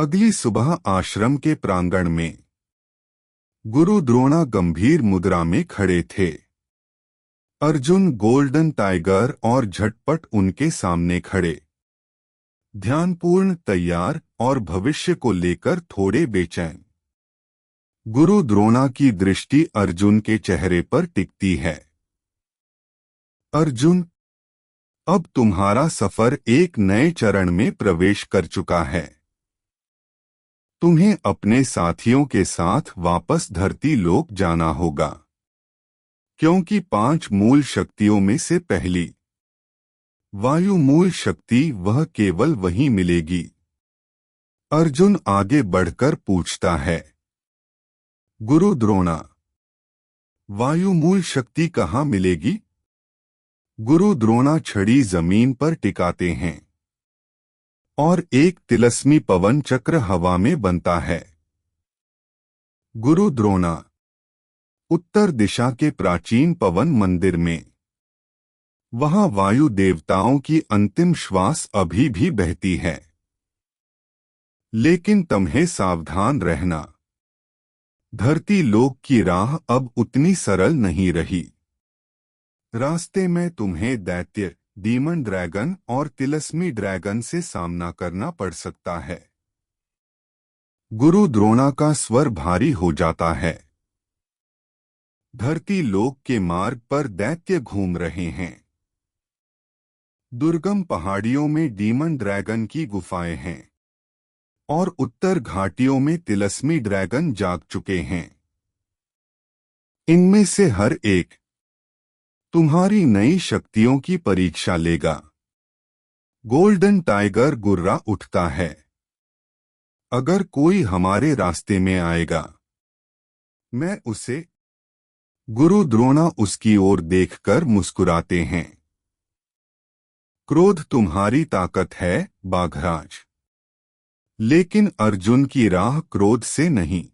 अगली सुबह आश्रम के प्रांगण में गुरु द्रोणा गंभीर मुद्रा में खड़े थे। अर्जुन, गोल्डन टाइगर और झटपट उनके सामने खड़े, ध्यानपूर्ण, तैयार और भविष्य को लेकर थोड़े बेचैन। गुरु द्रोणा की दृष्टि अर्जुन के चेहरे पर टिकती है। अर्जुन, अब तुम्हारा सफर एक नए चरण में प्रवेश कर चुका है। तुम्हें अपने साथियों के साथ वापस धरती लोक जाना होगा, क्योंकि 5 मूल शक्तियों में से पहली वायु मूल शक्ति वह केवल वहीं मिलेगी। अर्जुन आगे बढ़कर पूछता है, गुरु द्रोणा, वायु मूल शक्ति कहाँ मिलेगी? गुरु द्रोणा छड़ी जमीन पर टिकाते हैं और एक तिलस्मी पवन चक्र हवा में बनता है। गुरु द्रोणा, उत्तर दिशा के प्राचीन पवन मंदिर में, वहां वायु देवताओं की अंतिम श्वास अभी भी बहती है। लेकिन तुम्हें सावधान रहना, धरती लोक की राह अब उतनी सरल नहीं रही। रास्ते में तुम्हें दैत्य, डीमन ड्रैगन और तिलस्मी ड्रैगन से सामना करना पड़ सकता है। गुरु द्रोणा का स्वर भारी हो जाता है। धरती लोक के मार्ग पर दैत्य घूम रहे हैं। दुर्गम पहाड़ियों में डीमन ड्रैगन की गुफाएं हैं और उत्तर घाटियों में तिलस्मी ड्रैगन जाग चुके हैं। इनमें से हर एक तुम्हारी नई शक्तियों की परीक्षा लेगा। गोल्डन टाइगर गुर्रा उठता है। अगर कोई हमारे रास्ते में आएगा, मैं उसे। गुरु द्रोणा उसकी ओर देखकर मुस्कुराते हैं। क्रोध तुम्हारी ताकत है, बाघराज। लेकिन अर्जुन की राह क्रोध से नहीं,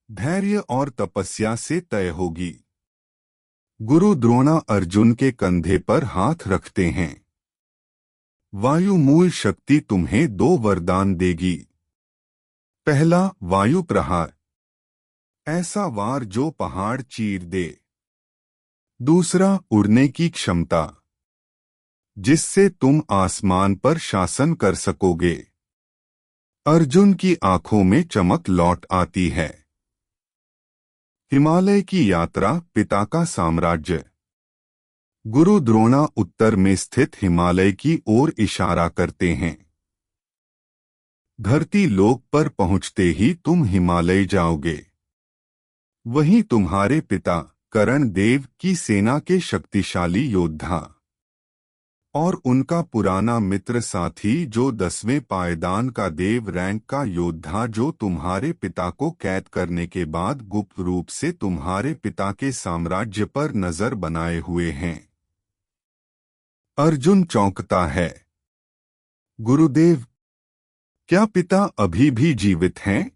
धैर्य और तपस्या से तय होगी। गुरु द्रोणा अर्जुन के कंधे पर हाथ रखते हैं। वायु मूल शक्ति तुम्हें 2 वरदान देगी। पहला, वायु प्रहार, ऐसा वार जो पहाड़ चीर दे। दूसरा, उड़ने की क्षमता, जिससे तुम आसमान पर शासन कर सकोगे। अर्जुन की आंखों में चमक लौट आती है। हिमालय की यात्रा, पिता का साम्राज्य। गुरु द्रोणा उत्तर में स्थित हिमालय की ओर इशारा करते हैं। धरती लोक पर पहुंचते ही तुम हिमालय जाओगे। वहीं तुम्हारे पिता कर्ण देव की सेना के शक्तिशाली योद्धा और उनका पुराना मित्र साथी जो 10वें पायदान का देव रैंक का योद्धा, जो तुम्हारे पिता को कैद करने के बाद गुप्त रूप से तुम्हारे पिता के साम्राज्य पर नजर बनाए हुए हैं। अर्जुन चौंकता है। गुरुदेव, क्या पिता अभी भी जीवित हैं?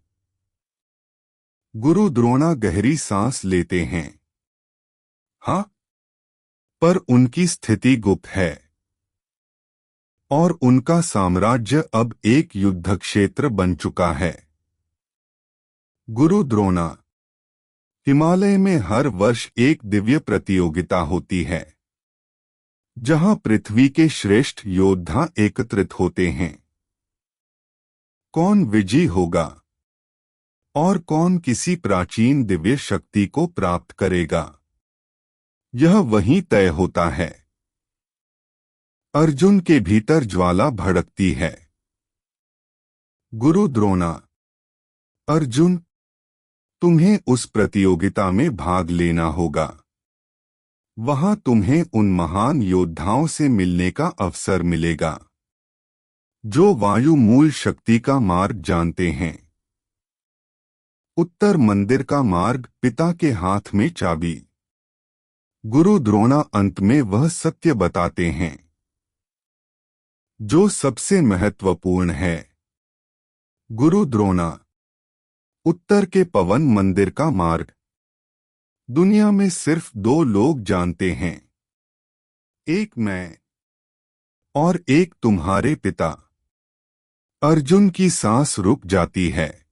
गुरु द्रोणा गहरी सांस लेते हैं। हाँ, पर उनकी स्थिति गुप्त है और उनका साम्राज्य अब एक युद्ध क्षेत्र बन चुका है। गुरु द्रोणा, हिमालय में हर वर्ष एक दिव्य प्रतियोगिता होती है, जहां पृथ्वी के श्रेष्ठ योद्धा एकत्रित होते हैं। कौन विजयी होगा और कौन किसी प्राचीन दिव्य शक्ति को प्राप्त करेगा, यह वहीं तय होता है। अर्जुन के भीतर ज्वाला भड़कती है। गुरु द्रोणा, अर्जुन, तुम्हें उस प्रतियोगिता में भाग लेना होगा। वहां तुम्हें उन महान योद्धाओं से मिलने का अवसर मिलेगा जो वायु मूल शक्ति का मार्ग जानते हैं। उत्तर मंदिर का मार्ग, पिता के हाथ में चाबी। गुरु द्रोणा अंत में वह सत्य बताते हैं जो सबसे महत्वपूर्ण है। गुरु द्रोणा, उत्तर के पवन मंदिर का मार्ग दुनिया में सिर्फ 2 लोग जानते हैं, एक मैं और एक तुम्हारे पिता। अर्जुन की सांस रुक जाती है।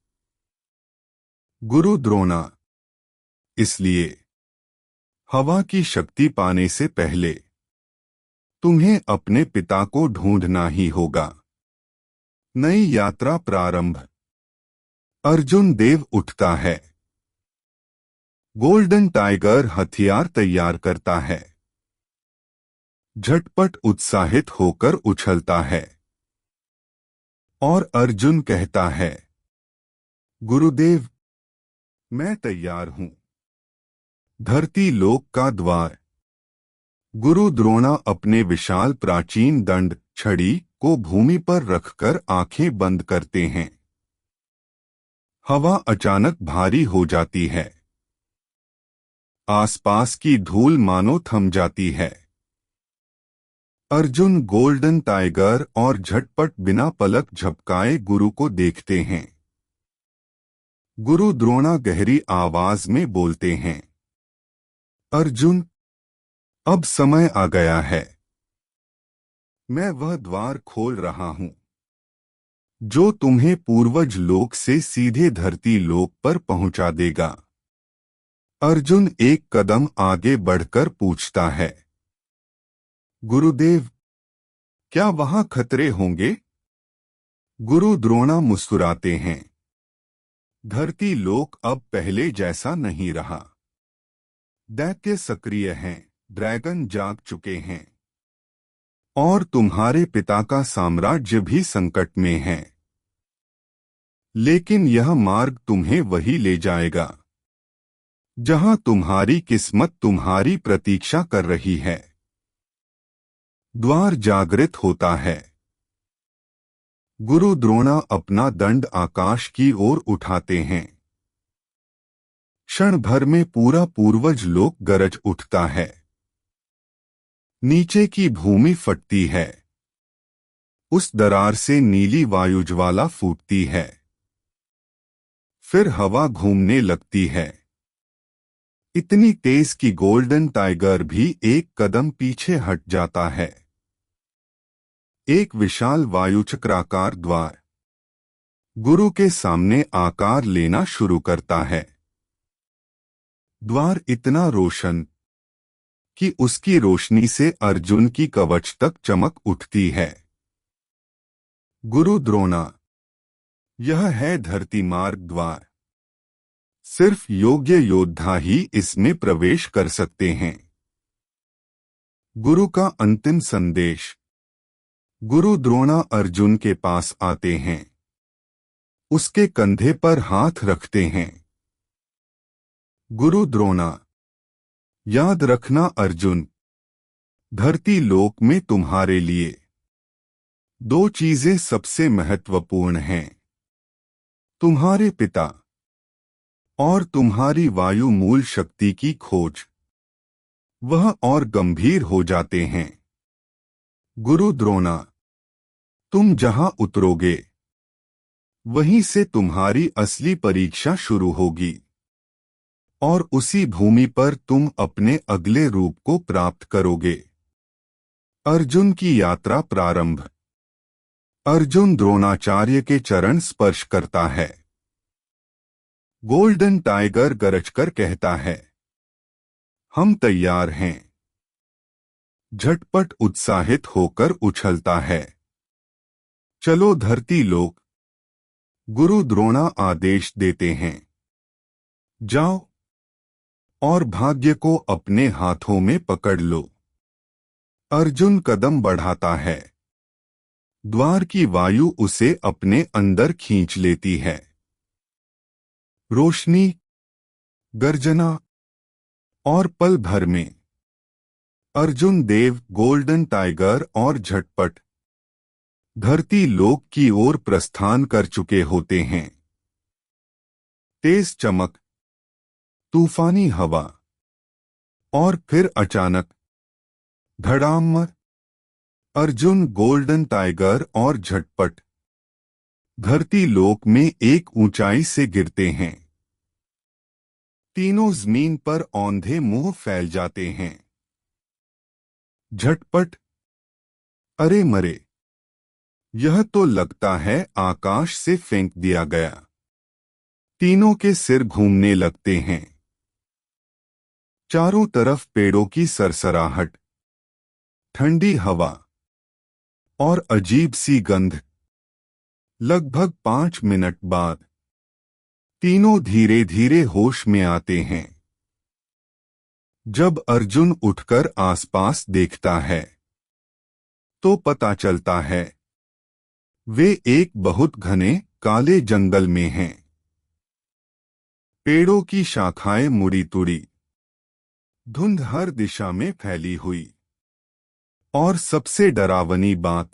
गुरु द्रोणा, इसलिए हवा की शक्ति पाने से पहले तुम्हें अपने पिता को ढूंढना ही होगा। नई यात्रा प्रारंभ। अर्जुन देव उठता है। गोल्डन टाइगर हथियार तैयार करता है। झटपट उत्साहित होकर उछलता है और अर्जुन कहता है, गुरुदेव, मैं तैयार हूं। धरती लोक का द्वार। गुरु द्रोणा अपने विशाल प्राचीन दंड छड़ी को भूमि पर रखकर आंखें बंद करते हैं। हवा अचानक भारी हो जाती है। आसपास की धूल मानो थम जाती है। अर्जुन गोल्डन टाइगर और झटपट बिना पलक झपकाए गुरु को देखते हैं। गुरु द्रोणा गहरी आवाज में बोलते हैं, अर्जुन, अब समय आ गया है। मैं वह द्वार खोल रहा हूं जो तुम्हें पूर्वज लोक से सीधे धरती लोक पर पहुंचा देगा। अर्जुन एक कदम आगे बढ़कर पूछता है, गुरुदेव, क्या वहां खतरे होंगे? गुरु द्रोणा मुस्कुराते हैं। धरती लोक अब पहले जैसा नहीं रहा। दैत्य सक्रिय हैं, ड्रैगन जाग चुके हैं और तुम्हारे पिता का साम्राज्य भी संकट में है। लेकिन यह मार्ग तुम्हें वही ले जाएगा जहां तुम्हारी किस्मत तुम्हारी प्रतीक्षा कर रही है। द्वार जागृत होता है। गुरु द्रोणा अपना दंड आकाश की ओर उठाते हैं। क्षण भर में पूरा पूर्वज लोक गरज उठता है। नीचे की भूमि फटती है। उस दरार से नीली वायुज्वाला फूटती है। फिर हवा घूमने लगती है, इतनी तेज कि गोल्डन टाइगर भी एक कदम पीछे हट जाता है। एक विशाल वायुचक्राकार द्वार गुरु के सामने आकार लेना शुरू करता है। द्वार इतना रोशन कि उसकी रोशनी से अर्जुन की कवच तक चमक उठती है। गुरु द्रोणा, यह है धरती मार्ग द्वार। सिर्फ योग्य योद्धा ही इसमें प्रवेश कर सकते हैं। गुरु का अंतिम संदेश। गुरु द्रोणा अर्जुन के पास आते हैं। उसके कंधे पर हाथ रखते हैं। गुरु द्रोणा, याद रखना अर्जुन, धरती लोक में तुम्हारे लिए दो चीजें सबसे महत्वपूर्ण हैं, तुम्हारे पिता और तुम्हारी वायु मूल शक्ति की खोज। वह और गंभीर हो जाते हैं। गुरु द्रोणा, तुम जहां उतरोगे वहीं से तुम्हारी असली परीक्षा शुरू होगी और उसी भूमि पर तुम अपने अगले रूप को प्राप्त करोगे। अर्जुन की यात्रा प्रारंभ। अर्जुन द्रोणाचार्य के चरण स्पर्श करता है। गोल्डन टाइगर गरजकर कहता है, हम तैयार हैं। झटपट उत्साहित होकर उछलता है। चलो धरती लोक। गुरु द्रोणा आदेश देते हैं, जाओ और भाग्य को अपने हाथों में पकड़ लो। अर्जुन कदम बढ़ाता है। द्वार की वायु उसे अपने अंदर खींच लेती है। रोशनी, गर्जना और पल भर में अर्जुन देव, गोल्डन टाइगर और झटपट धरती लोक की ओर प्रस्थान कर चुके होते हैं। तेज चमक, तूफानी हवा और फिर अचानक धड़ाम। अर्जुन, गोल्डन टाइगर और झटपट धरती लोक में एक ऊंचाई से गिरते हैं। तीनों जमीन पर औंधे मुंह फैल जाते हैं। झटपट, अरे मरे, यह तो लगता है आकाश से फेंक दिया गया। तीनों के सिर घूमने लगते हैं। चारों तरफ पेड़ों की सरसराहट, ठंडी हवा और अजीब सी गंध। लगभग 5 मिनट बाद तीनों धीरे धीरे होश में आते हैं। जब अर्जुन उठकर आसपास देखता है तो पता चलता है वे एक बहुत घने काले जंगल में हैं। पेड़ों की शाखाएं मुड़ी तुड़ी, धुंध हर दिशा में फैली हुई। और सबसे डरावनी बात,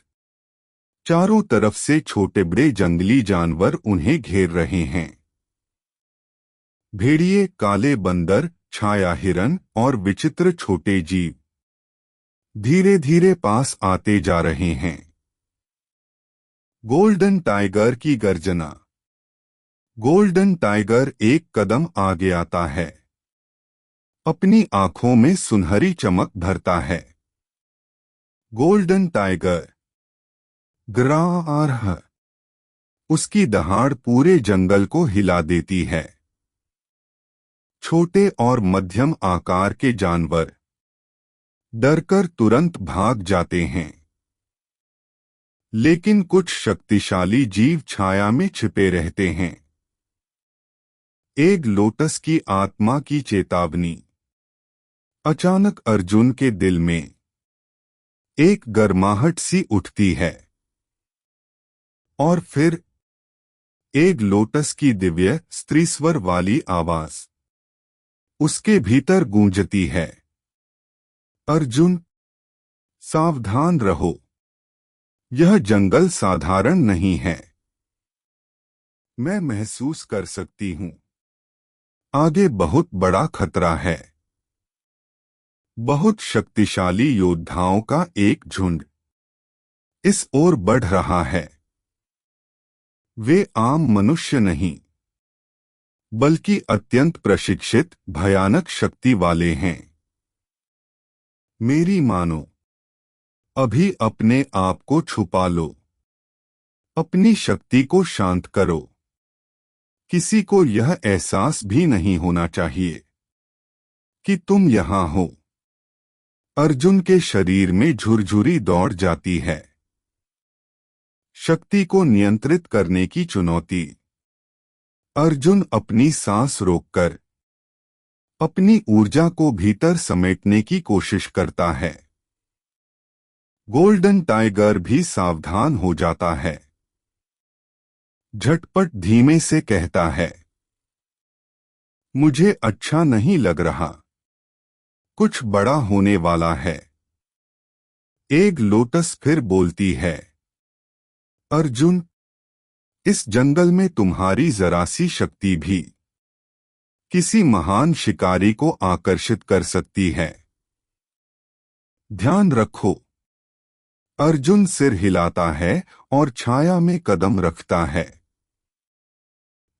चारों तरफ से छोटे बड़े जंगली जानवर उन्हें घेर रहे हैं। भेड़िए, काले बंदर, छाया हिरन और विचित्र छोटे जीव धीरे धीरे पास आते जा रहे हैं। गोल्डन टाइगर की गर्जना। गोल्डन टाइगर एक कदम आगे आता है, अपनी आंखों में सुनहरी चमक भरता है। गोल्डन टाइगर ग्राह। उसकी दहाड़ पूरे जंगल को हिला देती है। छोटे और मध्यम आकार के जानवर डरकर तुरंत भाग जाते हैं, लेकिन कुछ शक्तिशाली जीव छाया में छिपे रहते हैं। एक लोटस की आत्मा की चेतावनी। अचानक अर्जुन के दिल में एक गर्माहट सी उठती है, और फिर एक लोटस की दिव्य स्त्रीस्वर वाली आवाज उसके भीतर गूंजती है। अर्जुन, सावधान रहो, यह जंगल साधारण नहीं है। मैं महसूस कर सकती हूं आगे बहुत बड़ा खतरा है। बहुत शक्तिशाली योद्धाओं का एक झुंड इस ओर बढ़ रहा है। वे आम मनुष्य नहीं, बल्कि अत्यंत प्रशिक्षित भयानक शक्ति वाले हैं। मेरी मानो, अभी अपने आप को छुपा लो, अपनी शक्ति को शांत करो। किसी को यह एहसास भी नहीं होना चाहिए कि तुम यहां हो। अर्जुन के शरीर में झुरझुरी दौड़ जाती है। शक्ति को नियंत्रित करने की चुनौती। अर्जुन अपनी सांस रोककर अपनी ऊर्जा को भीतर समेटने की कोशिश करता है। गोल्डन टाइगर भी सावधान हो जाता है। झटपट धीमे से कहता है, मुझे अच्छा नहीं लग रहा, कुछ बड़ा होने वाला है। एक लोटस फिर बोलती है, अर्जुन, इस जंगल में तुम्हारी जरा सी शक्ति भी किसी महान शिकारी को आकर्षित कर सकती है। ध्यान रखो। अर्जुन सिर हिलाता है और छाया में कदम रखता है।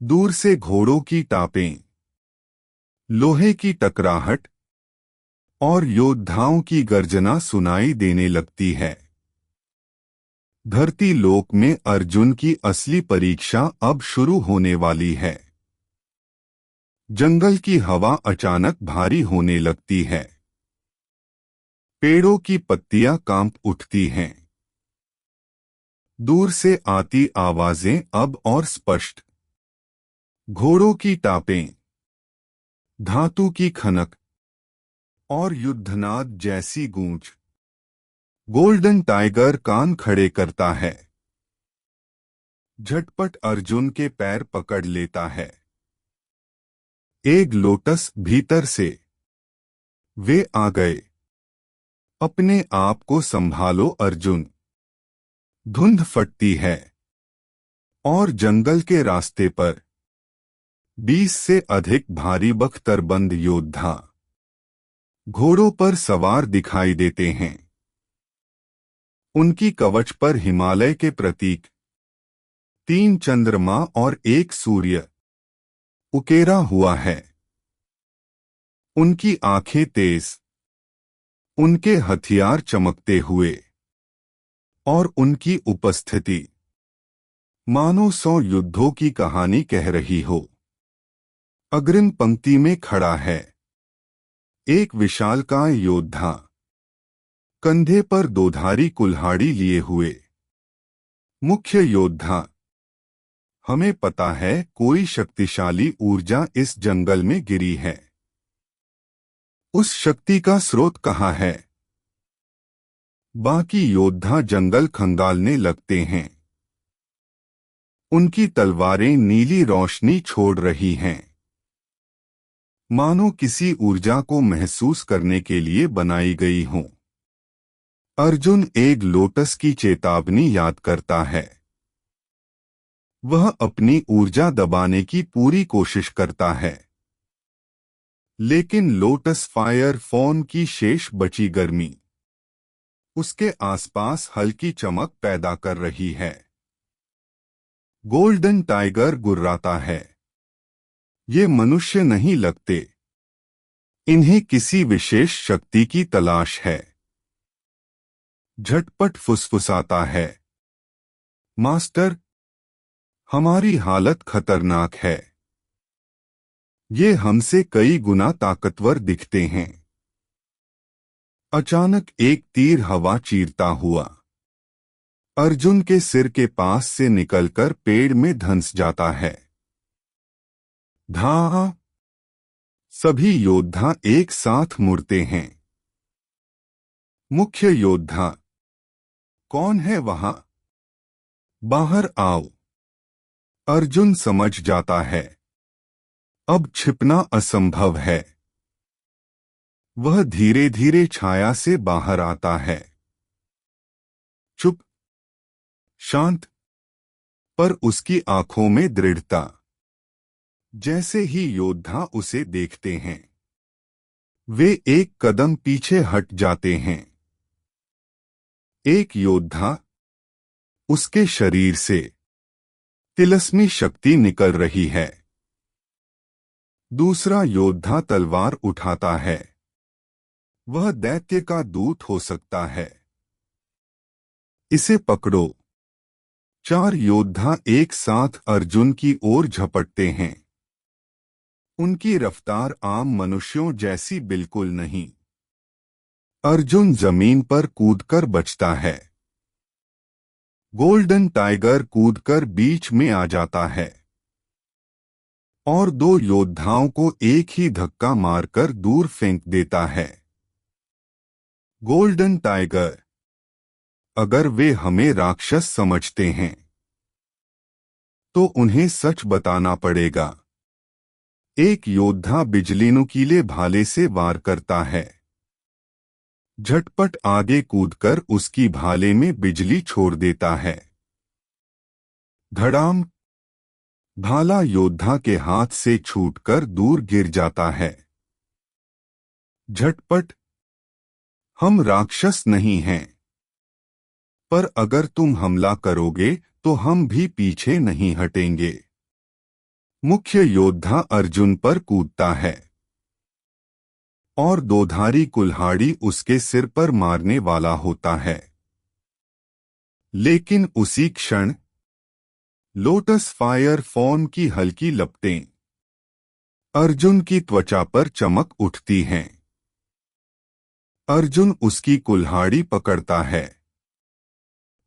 दूर से घोड़ों की टापें, लोहे की टकराहट और योद्धाओं की गर्जना सुनाई देने लगती है। धरती लोक में अर्जुन की असली परीक्षा अब शुरू होने वाली है। जंगल की हवा अचानक भारी होने लगती है। पेड़ों की पत्तियां कांप उठती हैं। दूर से आती आवाजें अब और स्पष्ट। घोड़ों की टापें, धातु की खनक और युद्धनाद जैसी गूंज। गोल्डन टाइगर कान खड़े करता है। झटपट अर्जुन के पैर पकड़ लेता है। एक लोटस भीतर से, वे आ गए। अपने आप को संभालो अर्जुन। धुंध फटती है और जंगल के रास्ते पर 20 से अधिक भारी बख्तरबंद योद्धा घोड़ों पर सवार दिखाई देते हैं। उनकी कवच पर हिमालय के प्रतीक 3 चंद्रमा और 1 सूर्य उकेरा हुआ है। उनकी आंखें तेज, उनके हथियार चमकते हुए और उनकी उपस्थिति मानो 100 युद्धों की कहानी कह रही हो। अग्रिम पंक्ति में खड़ा है एक विशालकाय योद्धा, कंधे पर दोधारी कुल्हाड़ी लिए हुए। मुख्य योद्धा, हमें पता है कोई शक्तिशाली ऊर्जा इस जंगल में गिरी है। उस शक्ति का स्रोत कहाँ है? बाकी योद्धा जंगल खंगालने लगते हैं। उनकी तलवारें नीली रोशनी छोड़ रही हैं, मानो किसी ऊर्जा को महसूस करने के लिए बनाई गई हों। अर्जुन एक लोटस की चेतावनी याद करता है। वह अपनी ऊर्जा दबाने की पूरी कोशिश करता है, लेकिन लोटस फायर फोन की शेष बची गर्मी उसके आसपास हल्की चमक पैदा कर रही है। गोल्डन टाइगर गुर्राता है। ये मनुष्य नहीं लगते, इन्हें किसी विशेष शक्ति की तलाश है। झटपट फुसफुसाता है, मास्टर, हमारी हालत खतरनाक है। ये हमसे कई गुना ताकतवर दिखते हैं। अचानक एक तीर हवा चीरता हुआ अर्जुन के सिर के पास से निकलकर पेड़ में धंस जाता है। धा! सभी योद्धा एक साथ मुड़ते हैं। मुख्य योद्धा, कौन है वहां? बाहर आओ। अर्जुन समझ जाता है, अब छिपना असंभव है। वह धीरे धीरे छाया से बाहर आता है। चुप, शांत, पर उसकी आंखों में दृढ़ता। जैसे ही योद्धा उसे देखते हैं, वे एक कदम पीछे हट जाते हैं। एक योद्धा, उसके शरीर से तिलस्मी शक्ति निकल रही है। दूसरा योद्धा तलवार उठाता है। वह दैत्य का दूत हो सकता है। इसे पकड़ो। 4 योद्धा एक साथ अर्जुन की ओर झपटते हैं। उनकी रफ्तार आम मनुष्यों जैसी बिल्कुल नहीं। अर्जुन जमीन पर कूदकर बचता है। गोल्डन टाइगर कूदकर बीच में आ जाता है और 2 योद्धाओं को एक ही धक्का मारकर दूर फेंक देता है। गोल्डन टाइगर, अगर वे हमें राक्षस समझते हैं तो उन्हें सच बताना पड़ेगा। एक योद्धा बिजली नुकीले भाले से वार करता है। झटपट आगे कूदकर उसकी भाले में बिजली छोड़ देता है। धड़ाम! भाला योद्धा के हाथ से छूटकर दूर गिर जाता है। झटपट! हम राक्षस नहीं हैं, पर अगर तुम हमला करोगे तो हम भी पीछे नहीं हटेंगे। मुख्य योद्धा अर्जुन पर कूदता है और दोधारी कुल्हाड़ी उसके सिर पर मारने वाला होता है। लेकिन उसी क्षण लोटस फायर फोन की हल्की लपटें अर्जुन की त्वचा पर चमक उठती हैं। अर्जुन उसकी कुल्हाड़ी पकड़ता है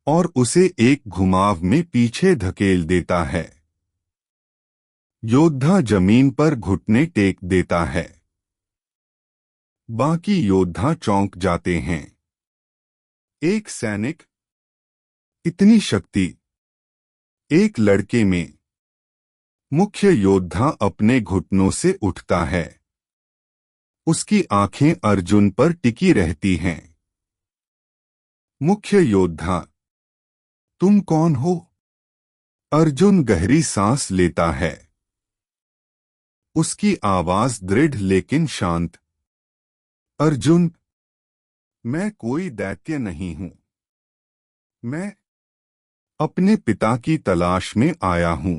और उसे एक घुमाव में पीछे धकेल देता है। योद्धा जमीन पर घुटने टेक देता है। बाकी योद्धा चौंक जाते हैं। एक सैनिक, इतनी शक्ति एक लड़के में। मुख्य योद्धा अपने घुटनों से उठता है। उसकी आंखें अर्जुन पर टिकी रहती हैं। मुख्य योद्धा, तुम कौन हो? अर्जुन गहरी सांस लेता है। उसकी आवाज दृढ़ लेकिन शांत। अर्जुन, मैं कोई दैत्य नहीं हूं। मैं अपने पिता की तलाश में आया हूं।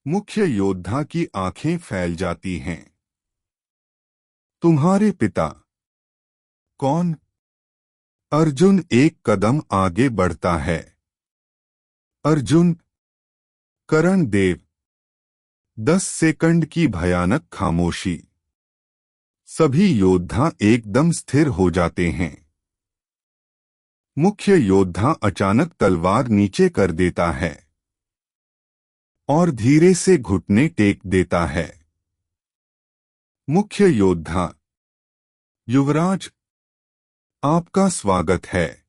मुख्य योद्धा की आंखें फैल जाती हैं। तुम्हारे पिता कौन? अर्जुन एक कदम आगे बढ़ता है। अर्जुन, करण देव। 10 सेकंड की भयानक खामोशी। सभी योद्धा एकदम स्थिर हो जाते हैं। मुख्य योद्धा अचानक तलवार नीचे कर देता है और धीरे से घुटने टेक देता है। मुख्य योद्धा, युवराज, आपका स्वागत है।